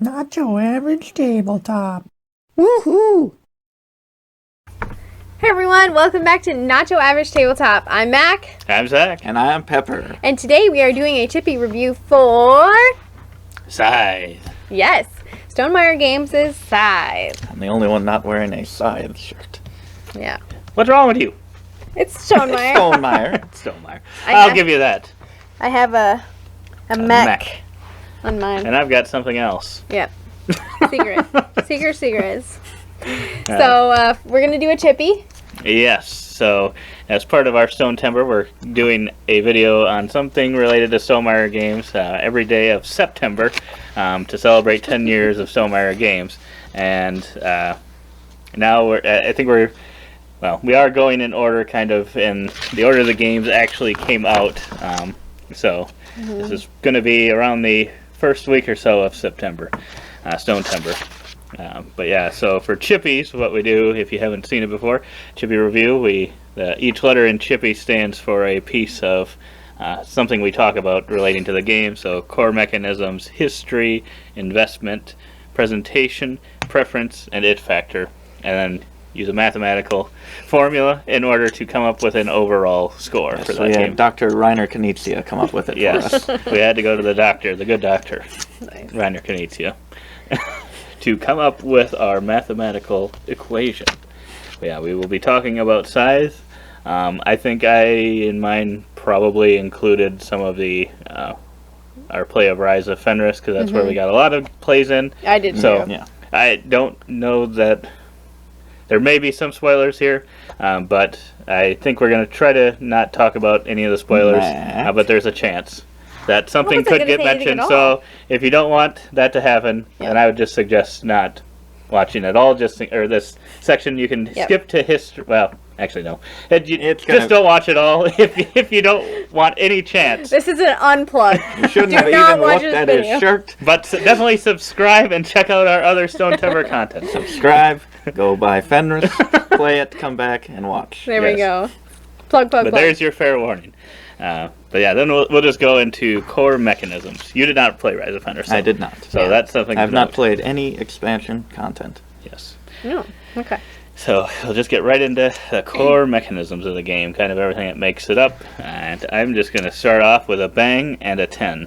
Not your average tabletop. Woohoo! Hey everyone, welcome back to Not Your Average Tabletop. I'm Mac. I'm Zach. And I'm Pepper. And today we are doing a CHIPPI review for... Scythe. Yes, Stonemaier Games' Scythe. I'm the only one not wearing a Scythe shirt. Yeah. What's wrong with you? It's Stonemaier. Stonemaier. Stonemaier. I'll give you that. I have a mech on mine. And I've got something else. Yep. Secret. Secrets. So, we're going to do a CHIPPI. Yes. So, as part of our Stone Timber, we're doing a video on something related to Stonemaier Games every day of September to celebrate 10 years of Stonemaier Games. And now we are going in order, kind of in the order the games actually came out. This is going to be around the first week or so of September, Stone Timber. But yeah, so for CHIPPIs, what we do, if you haven't seen it before, CHIPPI review, each letter in CHIPPI stands for a piece of something we talk about relating to the game. So core mechanisms, history, investment, presentation, preference, and it factor. And then use a mathematical formula in order to come up with an overall score for that game. Dr. Reiner Knizia come up with it for us. We had to go to the doctor, the good doctor, Nice. Reiner Knizia, to come up with our mathematical equation. Yeah, we will be talking about Scythe. I think in mine probably included some of the our play of Rise of Fenris, because that's where we got a lot of plays in. I did So too. Yeah. I don't know that there may be some spoilers here, but I think we're going to try to not talk about any of the spoilers, but there's a chance that something could get mentioned. So if you don't want that to happen, then I would just suggest not watching at all. Or this section you can skip to history. Well, actually no. Don't watch it all if you don't want any chance. This is an unplug. You shouldn't have even looked at his shirt. But definitely subscribe and check out our other Stone Timber content. Subscribe, go buy Fenris, play it, come back, and watch. There we go. Plug. But there's your fair warning. But yeah, then we'll just go into core mechanisms. You did not play Rise of Fenris. I did not. So that's something I've not played any expansion content. Yes. No. Okay. So we'll just get right into the core mechanisms of the game, kind of everything that makes it up. And I'm just going to start off with a bang and a 10.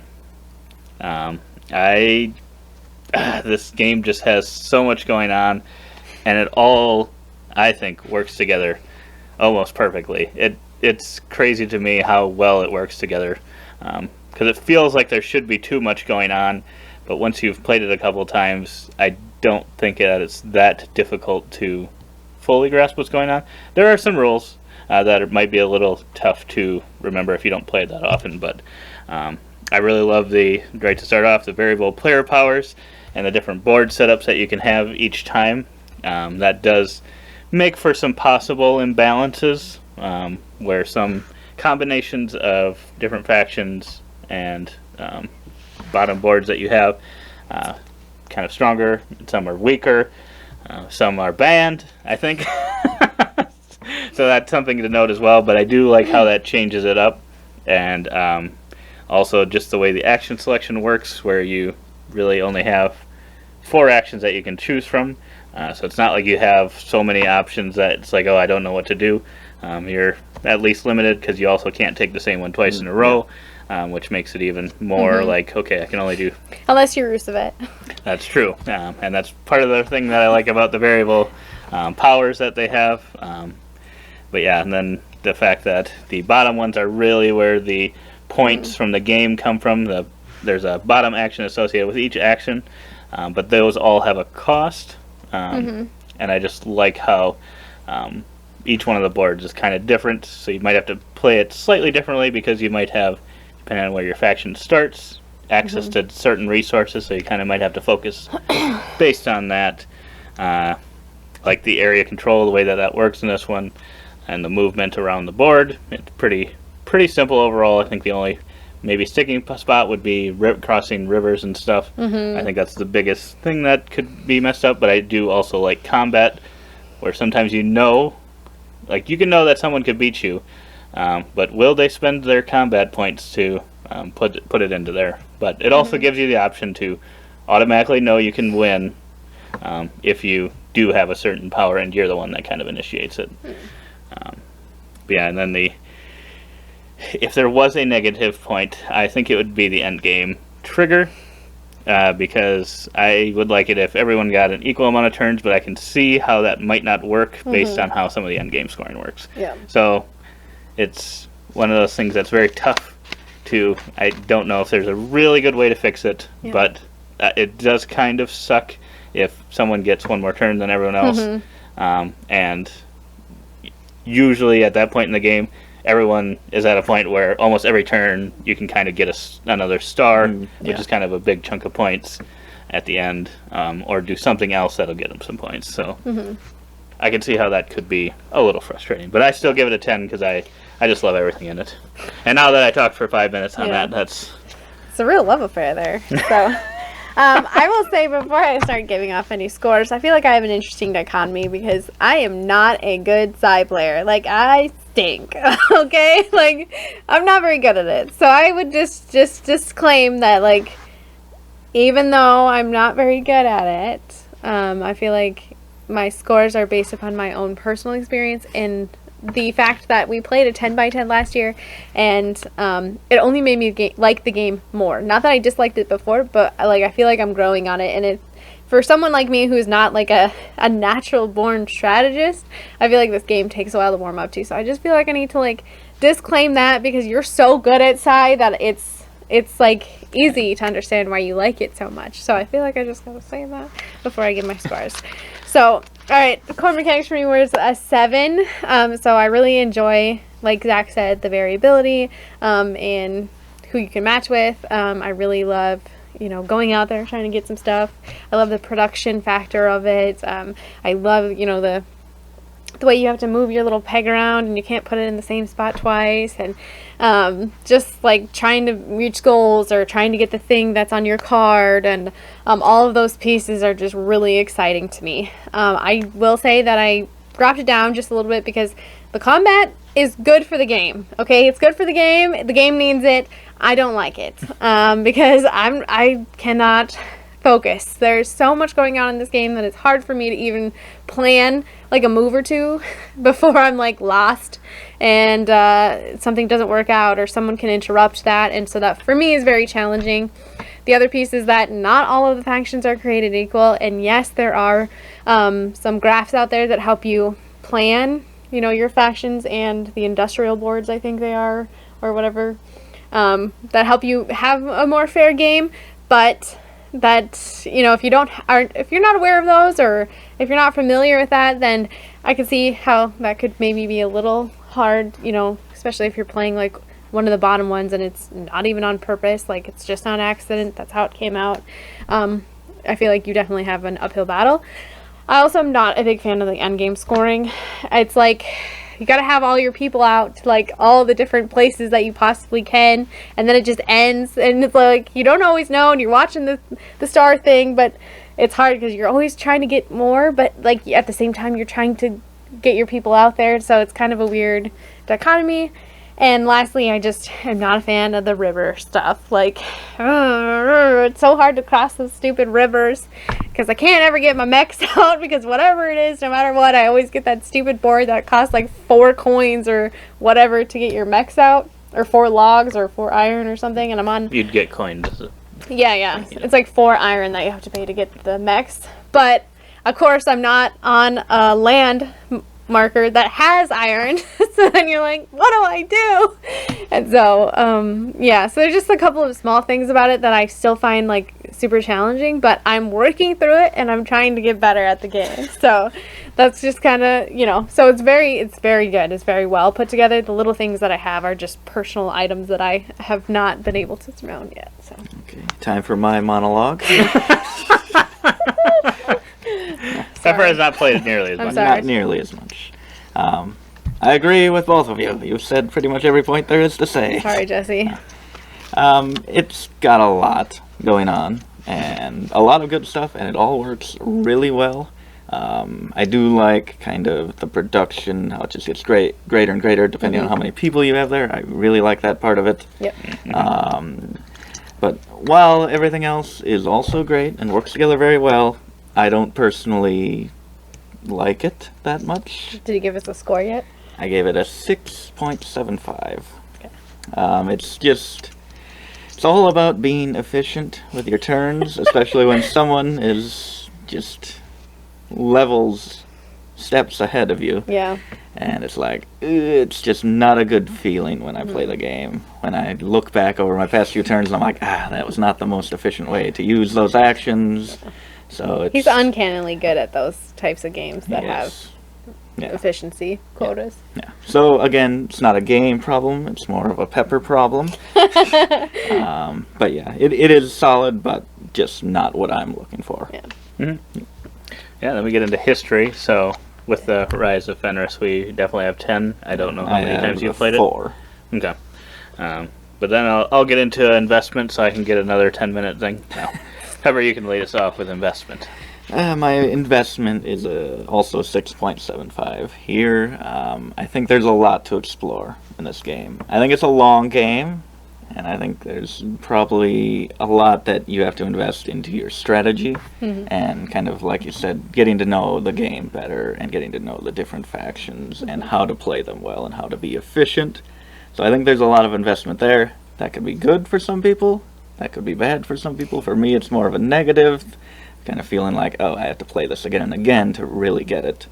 This game just has so much going on, and it all, I think, works together almost perfectly. It's crazy to me how well it works together, because it feels like there should be too much going on, but once you've played it a couple times, I don't think that it's that difficult to fully grasp what's going on. There are some rules that might be a little tough to remember if you don't play it that often, but I really love right to start off, the variable player powers and the different board setups that you can have each time. That does make for some possible imbalances, where some combinations of different factions and bottom boards that you have kind of stronger, some are weaker, some are banned, I think. So that's something to note as well, but I do like how that changes it up, and also just the way the action selection works, where you really only have 4 actions that you can choose from. So it's not like you have so many options that it's like, oh, I don't know what to do. You're at least limited, because you also can't take the same one twice in a row, which makes it even more like, okay, I can only do... Unless you're Rusevet. That's true. And that's part of the thing that I like about the variable powers that they have. But yeah, and then the fact that the bottom ones are really where the points from the game come from. There's a bottom action associated with each action, but those all have a cost. And I just like how each one of the boards is kind of different, so you might have to play it slightly differently, because you might have, depending on where your faction starts, access to certain resources, so you kind of might have to focus based on that. Like the area control, the way that works in this one, and the movement around the board. It's pretty simple overall. I think the only maybe sticking spot would be crossing rivers and stuff. I think that's the biggest thing that could be messed up, but I do also like combat, where sometimes you can know that someone could beat you, but will they spend their combat points to put it into there? But it also gives you the option to automatically know you can win if you do have a certain power and you're the one that kind of initiates it. But yeah, and then if there was a negative point, I think it would be the end game trigger. Because I would like it if everyone got an equal amount of turns, but I can see how that might not work based on how some of the end game scoring works. Yeah. So it's one of those things that's very tough to. I don't know if there's a really good way to fix it, but it does kind of suck if someone gets one more turn than everyone else. And usually at that point in the game, everyone is at a point where almost every turn you can kind of get another star, which is kind of a big chunk of points at the end, or do something else that'll get them some points. So I can see how that could be a little frustrating, but I still give it a 10 because I just love everything in it. And now that I talked for 5 minutes on that, it's a real love affair there. So I will say before I start giving off any scores, I feel like I have an interesting dichotomy because I am not a good Scythe player. Like, I stink. Okay? Like, I'm not very good at it. So I would just claim that, like, even though I'm not very good at it, I feel like my scores are based upon my own personal experience and the fact that we played a 10 by 10 last year, and it only made me like the game more. Not that I disliked it before, but like I feel like I'm growing on it. And it, for someone like me who's not like a natural born strategist, I feel like this game takes a while to warm up to. So I just feel like I need to like disclaim that because you're so good at Scythe that it's like easy to understand why you like it so much. So I feel like I just gotta say that before I give my scores. So, all right, the core mechanics for me was a 7. So I really enjoy, like Zach said, the variability and who you can match with. I really love, going out there trying to get some stuff. I love the production factor of it. I love, the way you have to move your little peg around and you can't put it in the same spot twice, and just like trying to reach goals or trying to get the thing that's on your card, and all of those pieces are just really exciting to me. I will say that I dropped it down just a little bit because the combat is good for the game. Okay, it's good for the game. The game needs it. I don't like it because I cannot focus. There's so much going on in this game that it's hard for me to even plan like a move or two before I'm like lost and something doesn't work out or someone can interrupt that, and so that for me is very challenging. The other piece is that not all of the factions are created equal, and yes, there are some graphs out there that help you plan your factions, and the industrial boards, I think they are, or whatever, that help you have a more fair game. But that if you're not aware of those, or if you're not familiar with that, then I can see how that could maybe be a little hard, especially if you're playing like one of the bottom ones and it's not even on purpose, like it's just on accident, that's how it came out. I feel like you definitely have an uphill battle. I also am not a big fan of the end game scoring. It's like you gotta have all your people out to like all the different places that you possibly can, and then it just ends, and it's like you don't always know, and you're watching the star thing, but it's hard because you're always trying to get more, but like at the same time you're trying to get your people out there, so it's kind of a weird dichotomy. And lastly, I just am not a fan of the river stuff. Like, it's so hard to cross those stupid rivers because I can't ever get my mechs out because whatever it is, no matter what, I always get that stupid board that costs like 4 coins or whatever to get your mechs out, or 4 logs or 4 iron or something, and I'm on... You'd get coins. Yeah. It's like 4 iron that you have to pay to get the mechs. But, of course, I'm not on a land marker that has iron, so then you're like, what do I do? And so so there's just a couple of small things about it that I still find like super challenging, but I'm working through it and I'm trying to get better at the game. So that's just kind of so it's very good, it's very well put together. The little things that I have are just personal items that I have not been able to surmount yet. So Okay, time for my monologue. Pepper has not played it nearly as much. sorry. Not nearly as much. I agree with both of you. You've said pretty much every point there is to say. Sorry, Jesse. It's got a lot going on and a lot of good stuff, and it all works really well. I do like kind of the production, how it just gets greater and greater depending on how many people you have there. I really like that part of it. Yep. But while everything else is also great and works together very well, I don't personally like it that much. Did you give us a score yet? I gave it a 6.75. Okay. It's all about being efficient with your turns, especially when someone is just levels steps ahead of you. Yeah. And it's like, it's just not a good feeling when I play the game. When I look back over my past few turns and I'm like, that was not the most efficient way to use those actions. So it's... He's uncannily good at those types of games that have Yeah. efficiency quotas. Yeah. So again, it's not a game problem. It's more of a pepper problem. But yeah, it is solid, but just not what I'm looking for. Yeah. Mm-hmm. Yeah, then we get into history. So with the Rise of Fenris, we definitely have 10. I don't know how many times you've played 4. it. Okay. But then I'll get into investment so I can get another 10-minute thing. No. Pepper, you can lead us off with investment. My investment is also 6.75 here. I think there's a lot to explore in this game. I think it's a long game, and I think there's probably a lot that you have to invest into your strategy, and kind of, like you said, getting to know the game better and getting to know the different factions and how to play them well and how to be efficient. So I think there's a lot of investment there. That could be good for some people. That could be bad for some people. For me, it's more of a negative. Kind of feeling like, I have to play this again and again to really get it.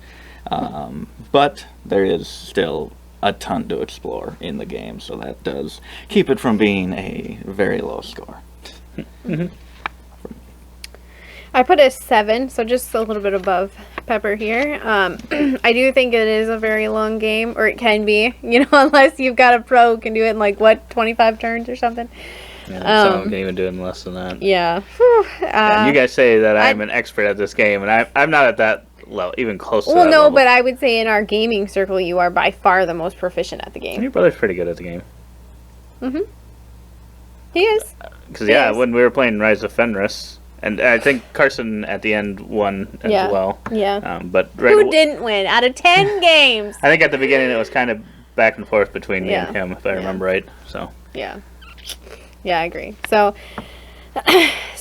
But there is still a ton to explore in the game, so that does keep it from being a very low score. I put a 7, so just a little bit above Pepper here. I do think it is a very long game, or it can be, unless you've got a pro who can do it in 25 turns or something. Yeah, some can even do it in less than that. Yeah. And you guys say that I'm an expert at this game, and I'm not at that level, even close to that Well, no, level. but I would say in our gaming circle, you are by far the most proficient at the game. Your brother's pretty good at the game. He is. Because, Yes. when we were playing Rise of Fenris, and I think Carson at the end won as well. Yeah. But Who didn't win out of 10 games? I think at the beginning it was kind of back and forth between me Yeah. and him, if I remember right. So Yeah. Yeah, I agree. So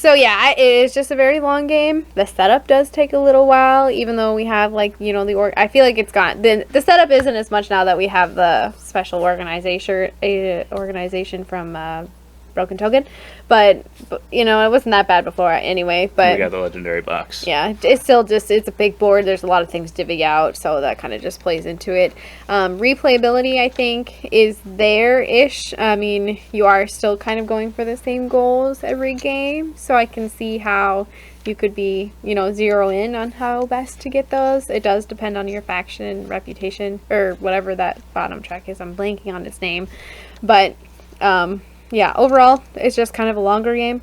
yeah, it is just a very long game. The setup does take a little while, even though we have I feel like it's gone. The setup isn't as much now that we have the special organization from Broken Token, but it wasn't that bad before anyway. But we got the legendary box. yeah, it's still it's a big board. There's a lot of things divvy out, so that kind of just plays into it. Replayability, I think, is there-ish. I mean, you are still kind of going for the same goals every game, so I can see how you could be, zero in on how best to get those. It does depend on your faction and reputation, or whatever that bottom track is. I'm blanking on its name, but yeah, overall, it's just kind of a longer game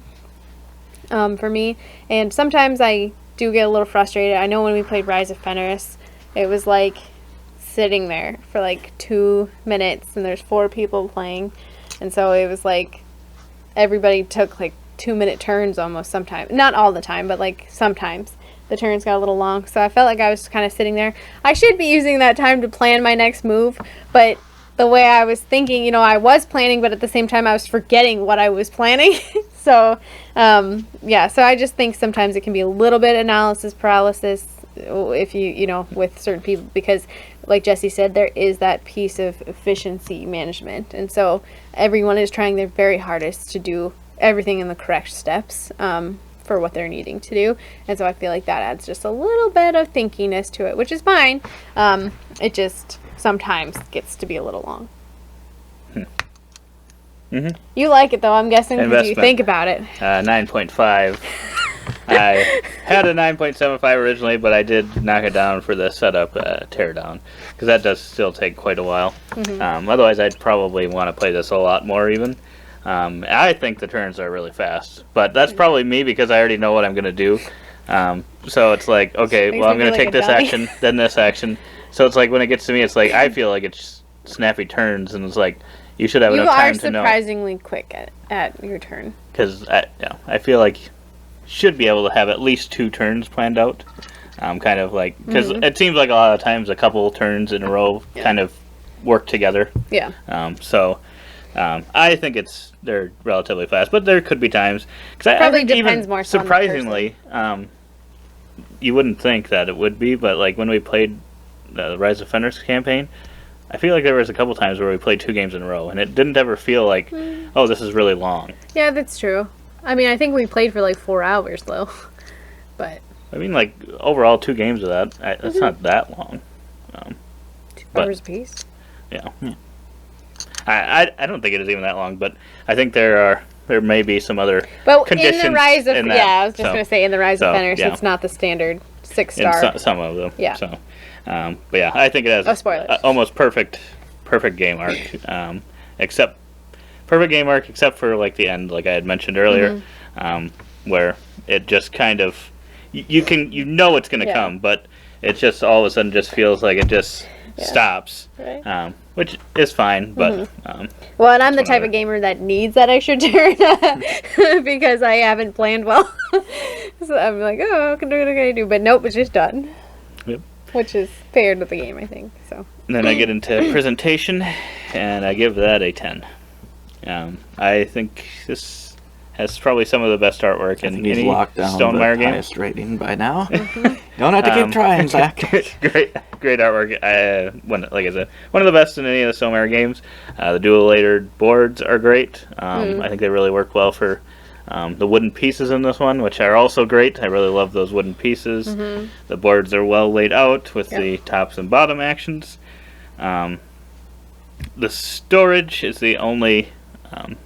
for me. And sometimes I do get a little frustrated. I know when we played Rise of Fenris, it was like sitting there for 2 minutes, and there's 4 people playing. And so it was like everybody took 2-minute turns almost sometimes. Not all the time, but sometimes the turns got a little long. So I felt like I was kind of sitting there. I should be using that time to plan my next move, but the way I was thinking, I was planning, but at the same time I was forgetting what I was planning. So, yeah, so I just think sometimes it can be a little bit analysis paralysis if you, with certain people, because like Jesse said, there is that piece of efficiency management. And so everyone is trying their very hardest to do everything in the correct steps for what they're needing to do. And so I feel like that adds just a little bit of thinkiness to it, which is fine. It just sometimes gets to be a little long. You like it though, I'm guessing, because you think about it. 9.5. I had a 9.75 originally, but I did knock it down for the setup teardown, because that does still take quite a while. Otherwise, I'd probably want to play this a lot more even. I think the turns are really fast, but that's probably me because I already know what I'm going to do. So it's like, okay, well, I'm going to take this action, then this action. So it's like when it gets to me, it's like I feel like it's snappy turns, and it's like you should have enough time to know. You are surprisingly quick at your turn. Because I feel like you should be able to have at least 2 turns planned out. Kind of like, because it seems like a lot of times a couple turns in a row kind of work together. Yeah. So I think they're relatively fast, but there could be times because Probably I think depends even more so on the surprisingly, you wouldn't think that it would be, but like when we played the Rise of Fenris campaign, I feel like there was a couple times where we played 2 games in a row, and it didn't ever feel like, oh, this is really long. Yeah, that's true. I mean, I think we played for like 4 hours though, but I mean, like overall 2 games of that, that's not that long. 2 but- hours apiece. Yeah. I don't think it is even that long, but I think there may be some other But conditions in the Rise of in that, I was just so- gonna say in the Rise so, of Fenris, yeah. it's not the standard in 6-star. some of them. Yeah. So, but yeah, I think it has Oh, spoilers. almost perfect game arc, except perfect game arc except for like the end, like I had mentioned earlier, where it just kind of you know it's gonna Yeah. come, but it just all of a sudden just feels like it just stops, Right. which is fine, but Well, and I'm the type whatever. of gamer that needs that extra turn because I haven't planned well. So I'm like, oh, what can I do? But nope, it's just done. Yep. Which is fair to the game, I think. So. And then I get into presentation, and I give that a 10. I think this has probably some of the best artwork in He's any locked down Stonemaier the game. highest rating by now. Don't have to keep trying, Zach. great artwork. Like I said, one of the best in any of the Stonemaier games. The dual-layered boards are great. I think they really work well for the wooden pieces in this one, which are also great. I really love those wooden pieces. The boards are well laid out with the tops and bottom actions. The storage is the only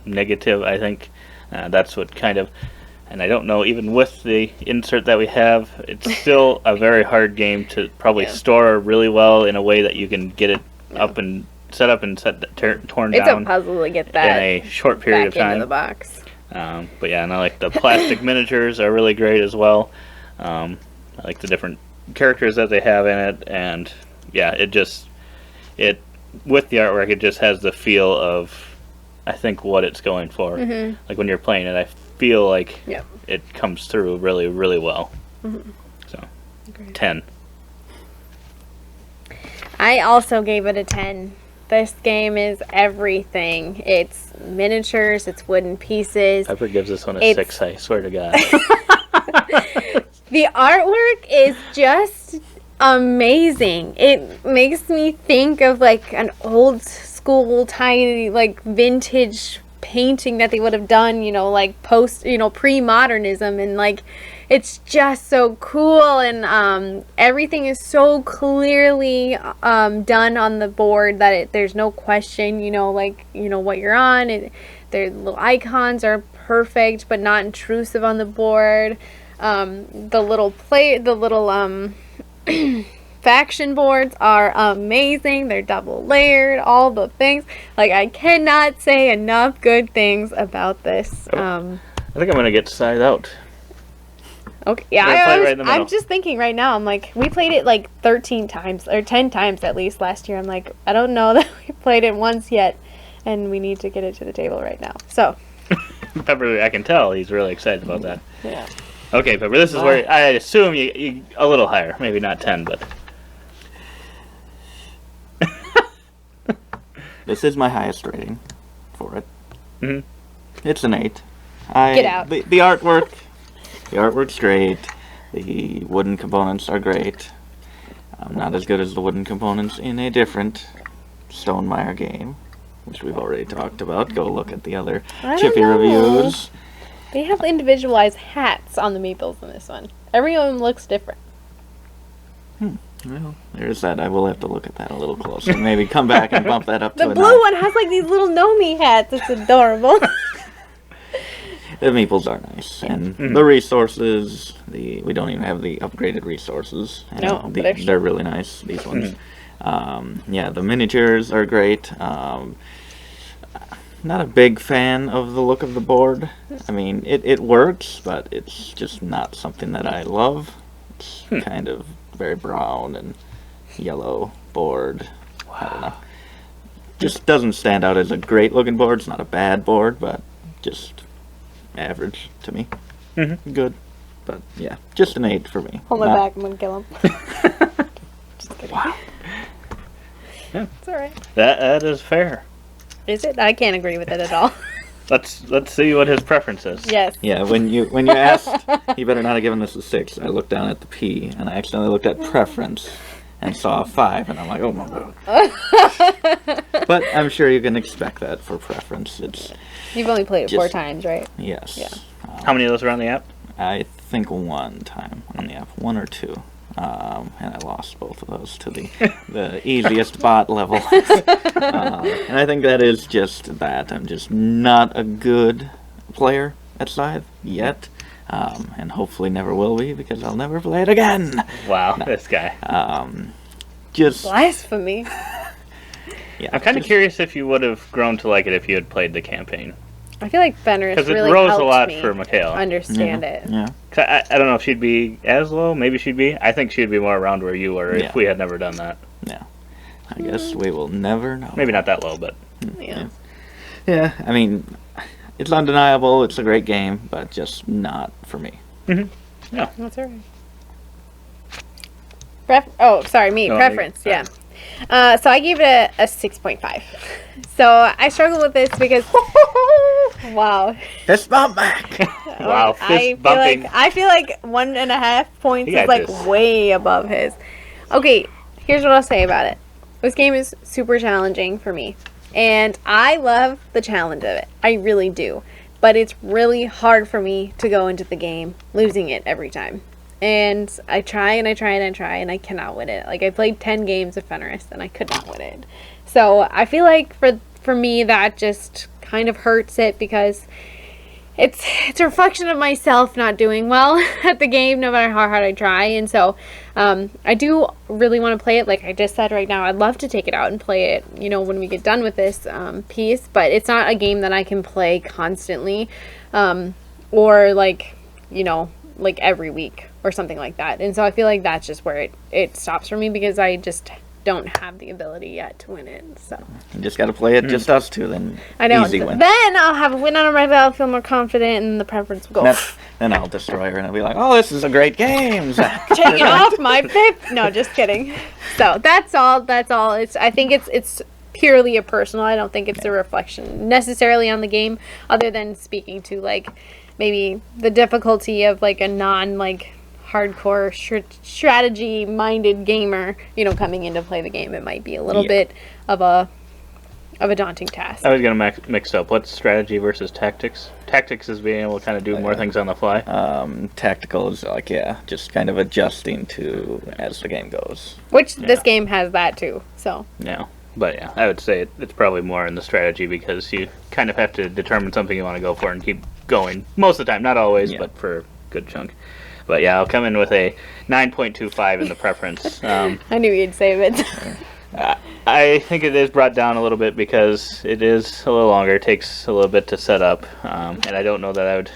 negative, I think. That's what kind of, and I don't know, even with the insert that we have, it's still a very hard game to probably store really well in a way that you can get it up and set up and torn It's down a puzzle to get in that a short period of back into time. the box. But yeah, and I like the plastic miniatures are really great as well. I like the different characters that they have in it, and yeah, it with the artwork, it just has the feel of, I think, what it's going for. Like when you're playing it, I feel like it comes through really, really well. So, Agreed. 10. I also gave it a 10. This game is everything. It's miniatures, it's wooden pieces. Pepper gives this one a It's- 6, I swear to God. The artwork is just amazing. It makes me think of like an old school tiny like vintage painting that they would have done, like post, pre-modernism, and like it's just so cool, and everything is so clearly done on the board that there's no question, what you're on. Their little icons are perfect but not intrusive on the board. The little faction boards are amazing. They're double layered, all the things. Like, I cannot say enough good things about this. I think I'm going to get Scythe out. Okay, yeah, We're gonna play it right in the I'm middle. just thinking right now, I'm like, we played it like 13 times, or 10 times at least last year. I'm like, I don't know that we played it once yet, and we need to get it to the table right now. So, Pepper, I can tell he's really excited about that. yeah. Okay, Pepper, this is where I assume you a little higher. Maybe not 10, but... This is my highest rating for it. Mhm. It's an 8. Get out. The artwork's great. The wooden components are great. Not as good as the wooden components in a different Stonemaier game, which we've already talked about. Go look at the other I don't CHIPPI know. reviews. They have individualized hats on the meeples in this one. Every one looks different. Well, there's that. I will have to look at that a little closer. Maybe come back and bump that up The to a blue 9. one has like these little Nomi hats. It's adorable. The meeples are nice, and the resources. We don't even have the upgraded resources. And No, but they're really nice. These ones. Yeah, the miniatures are great. Not a big fan of the look of the board. I mean, it works, but it's just not something that I love. It's kind of very brown and yellow board. I don't know. Just doesn't stand out as a great looking board. It's not a bad board, but just average to me. Good. But yeah, just an 8 for me. Hold my Not- back. I'm gonna kill him. Just kidding. Wow. Yeah. It's alright. That is fair. Is it? I can't agree with it at all. Let's see what his preference is. Yes. Yeah, when you asked, you better not have given this a 6. I looked down at the P, and I accidentally looked at preference, and saw a 5, and I'm like, oh my god. But I'm sure you can expect that for preference. It's You've only played it 4 Just- times, right? yes. Yeah. How many of those are on the app? I think 1 time on the app, 1 or 2. And I lost both of those to the easiest bot level. And I think that is just that. I'm just not a good player at Scythe yet. And hopefully never will be, because I'll never play it again. Wow, this guy. Just Blasphemy. yeah. I'm kind of just- curious if you would have grown to like it if you had played the campaign. I feel like Fenris Because it really rose helped a lot me for Mikhail. understand it. Yeah. 'Cause I don't know if she'd be as low. Maybe she'd be. I think she'd be more around where you were Yeah. if we had never done that. Yeah. I guess we will never know. Maybe not that low, but Yeah. Yeah, I mean, it's undeniable. It's a great game, but just not for me. That's alright. Sorry, me. No, Preference, you- yeah. So I gave it a 6.5. So I struggled with this because, wow. Fist bump back. wow, fist bumping. I feel like 1.5 points You is got like this. way above his. Okay, here's what I'll say about it. This game is super challenging for me, and I love the challenge of it. I really do, but it's really hard for me to go into the game losing it every time. And I try and I try and I try and I cannot win it. Like I played 10 games of Fenris and I could not win it. So I feel like for me that just kind of hurts it, because it's a reflection of myself not doing well at the game no matter how hard I try. And so I do really want to play it. Like I just said right now, I'd love to take it out and play it, you know, when we get done with this piece, but it's not a game that I can play constantly or like, you know, like every week or something like that. And so I feel like that's just where it stops for me, because I just don't have the ability yet to win it. So You just got to play it just us two, then I know. easy win. Then I'll have a win under my belt, feel more confident, and the preference will go. Then I'll destroy her and I'll be like, oh, this is a great game, Zach. Taking off my pick. No, just kidding. So that's all. I think it's purely a personal. I don't think it's a reflection necessarily on the game, other than speaking to like maybe the difficulty of like a non like hardcore strategy minded gamer, you know, coming in to play the game. It might be a little bit of a daunting task. I was gonna mix up. What's strategy versus tactics? Tactics is being able to kind of do more things on the fly. Tactical is like, yeah, just kind of adjusting to as the game goes. Which this game has that too. So Yeah, but yeah, I would say it's probably more in the strategy, because you kind of have to determine something you want to go for and keep going most of the time. Not always, but for a good chunk. But yeah, I'll come in with a 9.25 in the preference. I knew you'd save it. I think it is brought down a little bit because it is a little longer. It takes a little bit to set up, and I don't know that I would.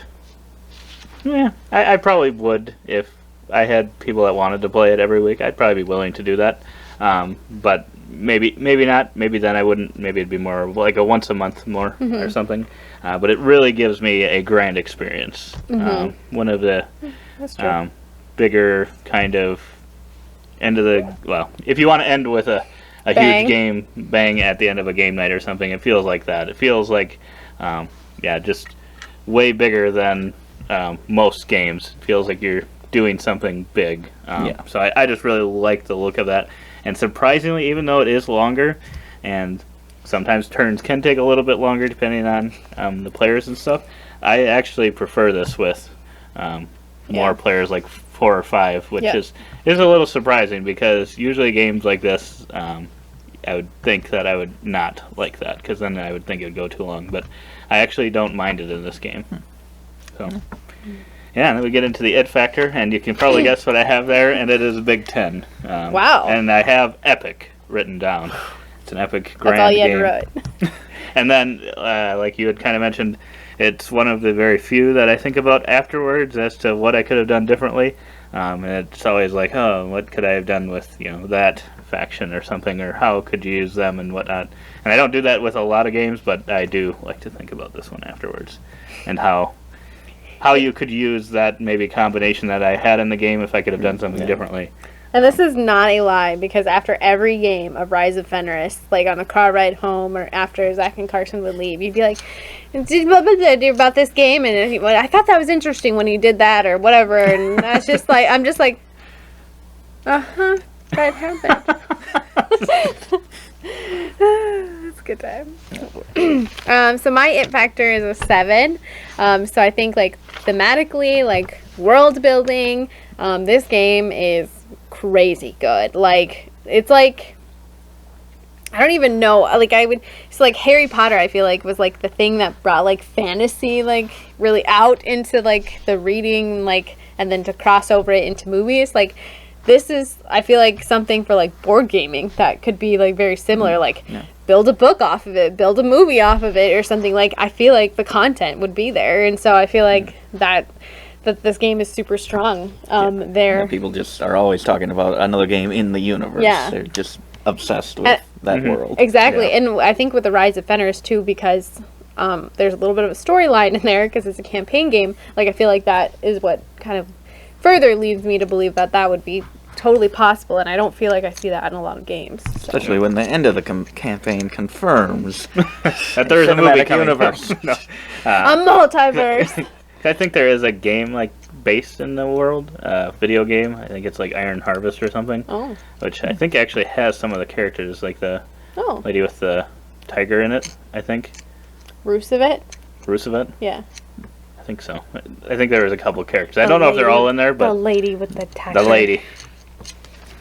Yeah, I probably would if I had people that wanted to play it every week. I'd probably be willing to do that, but maybe not. Maybe then I wouldn't. Maybe it'd be more like a once a month more or something. But it really gives me a grand experience. One of the That's true. bigger kind of end of the, well, if you want to end with a Bang. huge game bang at the end of a game night or something, it feels like that. It feels like just way bigger than most games. It feels like you're doing something big. So I just really like the look of that. And surprisingly, even though it is longer, and sometimes turns can take a little bit longer depending on the players and stuff, I actually prefer this with more players, like 4 or 5, which is a little surprising, because usually games like this, I would think that I would not like that, because then I would think it would go too long. But I actually don't mind it in this game. So yeah, and then we get into the it factor, and you can probably guess what I have there, and it is a big 10. Wow. And I have epic written down. It's an epic grand That's all you had game. to write. And then, like you had kind of mentioned, it's one of the very few that I think about afterwards as to what I could have done differently. And it's always like, oh, what could I have done with, that faction or something, or how could you use them and whatnot. And I don't do that with a lot of games, but I do like to think about this one afterwards, and how you could use that maybe combination that I had in the game if I could have done something differently. And this is not a lie, because after every game of Rise of Fenris, like on the car ride home or after Zach and Carson would leave, you'd be like, "Did blah, blah, blah, do about this game?" And I thought that was interesting when you did that or whatever. And that's just like, I'm just like, that happened. It's a good time. So my it factor is a 7. So I think like thematically, like world building, this game is crazy good. Like it's like, I don't even know, like it's like Harry Potter, I feel like was like the thing that brought like fantasy like really out into like the reading, like, and then to cross over it into movies. Like this is, I feel like, something for like board gaming that could be like very similar, like build a book off of it, build a movie off of it or something. Like I feel like the content would be there, and so I feel like that this game is super strong. People just are always talking about another game in the universe. Yeah. They're just obsessed with that world. Exactly. Yeah. And I think with the Rise of Fenris too, because there's a little bit of a storyline in there because it's a campaign game. Like I feel like that is what kind of further leads me to believe that that would be totally possible, and I don't feel like I see that in a lot of games. So. Especially when the end of the campaign confirms that there is a movie cinematic coming. universe. No. A multiverse. I think there is a game like based in the world, video game. I think it's like Iron Harvest or something. Oh. Which I think actually has some of the characters, like the lady with the tiger in it. I think. Roosevelt. Yeah. I think so. I think there was a couple of characters. I don't know if they're all in there, but the lady with the tiger. the lady,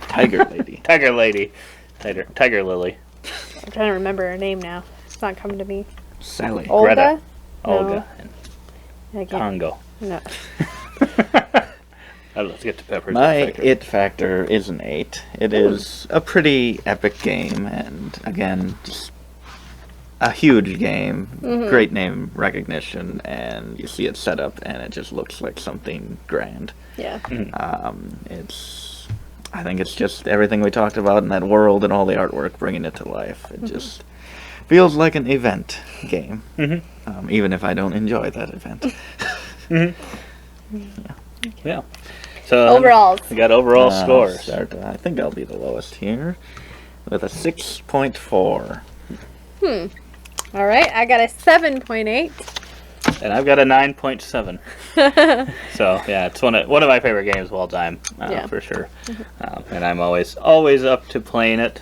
Tiger Lady. tiger lady, tiger lily, I'm trying to remember her name now. It's not coming to me. Sally. Olga. Greta. No. Olga, and I can't- Congo. No. Let's get to Pepper's My It factor. it factor is an 8. It is a pretty epic game, and again, just a huge game. Great name recognition, and you see it set up, and it just looks like something grand. Yeah. I think it's just everything we talked about in that world and all the artwork, bringing it to life. It just feels like an event game, even if I don't enjoy that event. Yeah. So Overalls. we got overall scores. I think I'll be the lowest here, with a 6.4. All right. I got a 7.8. And I've got a 9.7. So yeah, it's one of my favorite games of all time, for sure. And I'm always up to playing it.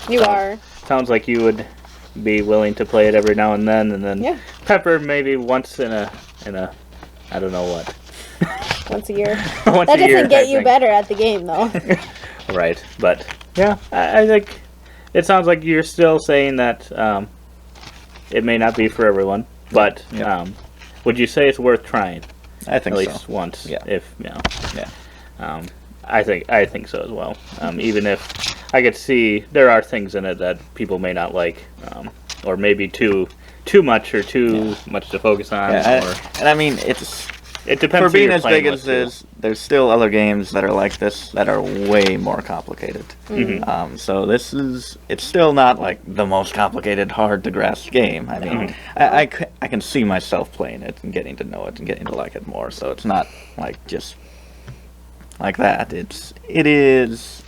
You are. Sounds like you would be willing to play it every now and then Yeah. Pepper maybe once in a I don't know what. Once a year. Once That a year doesn't get type you thing. better at the game, though. Right, but yeah, I think it sounds like you're still saying that it may not be for everyone, but would you say it's worth trying I think at so. least once? Yeah. If Yeah. I think so as well. Even if I could see there are things in it that people may not like, or maybe too much or too much to focus on. And I mean, it It depends. for who being you're as playing big with, as too. this, there's still other games that are like this that are way more complicated. So it's still not like the most complicated, hard to grasp game. I mean, I can see myself playing it and getting to know it and getting to like it more. So it's not like just like that. It is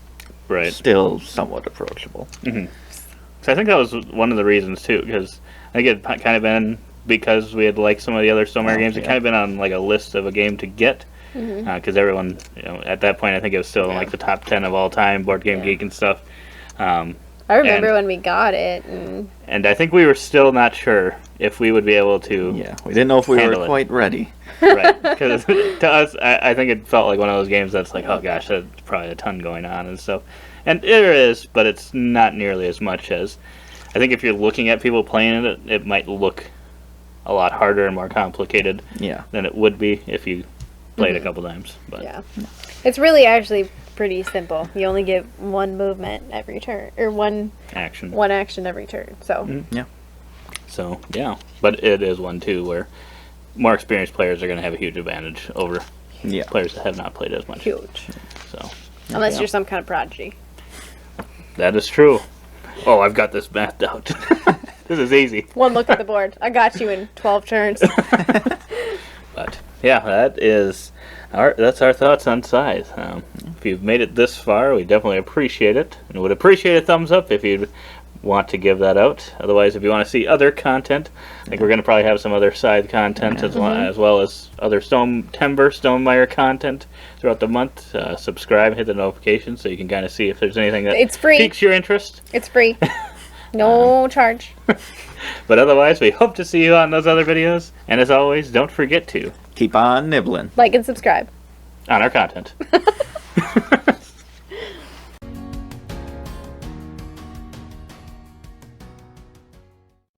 Right. still somewhat approachable. So I think that was one of the reasons too, because I think it kind of been because we had liked some of the other Stonemaier games. It kind of been on like a list of a game to get, because everyone, at that point, I think it was still in like the top 10 of all time, Board Game Geek and stuff. I remember And- when we got it. And I think we were still not sure if we would be able to. Yeah, we didn't know if we Handle were it. quite ready. Right, because to us, I think it felt like one of those games that's like, oh gosh, there's probably a ton going on and stuff. And there is, but it's not nearly as much as. I think if you're looking at people playing it, it might look a lot harder and more complicated Yeah. than it would be if you played a couple times. But Yeah. It's really actually pretty simple. You only get one movement every turn, or one action. action every turn. So So yeah, but it is one too where more experienced players are going to have a huge advantage over Yeah. players that have not played as much. huge. So Unless Yeah. you're some kind of prodigy. that is true. Oh, I've got this mapped out. This is easy. One look at the board. I got you in 12 turns. But yeah, that's our thoughts on Scythe. If you've made it this far, we definitely appreciate it, and would appreciate a thumbs up if you'd want to give that out. Otherwise, if you want to see other content, I think we're going to probably have some other side content as well as other Stonemaier content throughout the month. Subscribe, hit the notifications so you can kind of see if there's anything that It's free. piques your interest. It's free. No charge. But otherwise, we hope to see you on those other videos. And as always, don't forget to Keep on nibbling. Like and subscribe. on our content.